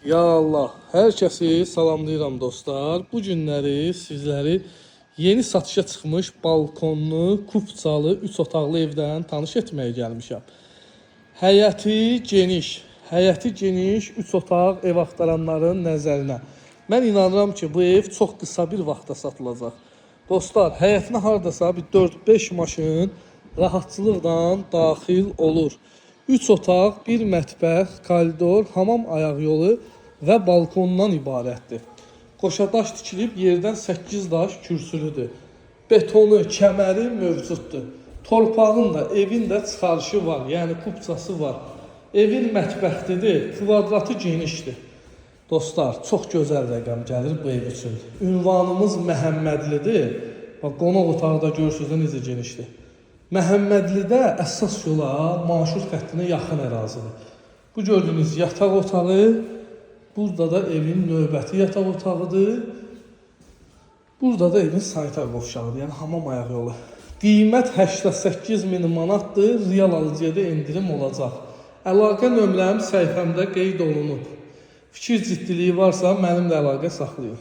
Ya Allah, hər kəsi salamlayıram dostlar. Bu günləri sizləri yeni satışa çıxmış balkonlu, kupçalı, 3 otaqlı evdən tanış etməyə gəlmişəm. Həyəti geniş 3 otaq ev axtaranların nəzərinə. Mən inanıram ki, bu ev çox qısa bir vaxtda satılacaq. Dostlar, həyətinə hardasa bir 4-5 maşın rahatçılıqla daxil olur. 3 otaq, 1 mətbəx, koridor, hamam ayaq yolu və balkondan ibarətdir. Qoşadaş tikilib yerdən 8 daş kürsülüdür. Betonu, kəməri mövcuddur. Torpağın da, evin də çıxarışı var, yəni kupçası var. Evin mətbəxlidir, kvadratı genişdir. Dostlar, çox gözəl rəqəm gəlir bu ev üçün. Ünvanımız Məhəmmədlidir. Bax, qonaq otağı da görürsünüz necə genişdir. Məhəmmədlidə əsas yola, marşrut xəttinə yaxın ərazidir. Bu gördüyünüz yataq otağı, burada da evin növbəti yataq otağıdır. Burada da evin sanitar qovşağıdır, yəni hamam ayaq yolu. Qiymət 88 min manatdır, real alıcıya da indirim olacaq. Əlaqə nömrəm səhifəmdə qeyd olunub. Fikir ciddiliyi varsa mənimlə əlaqə saxlayın.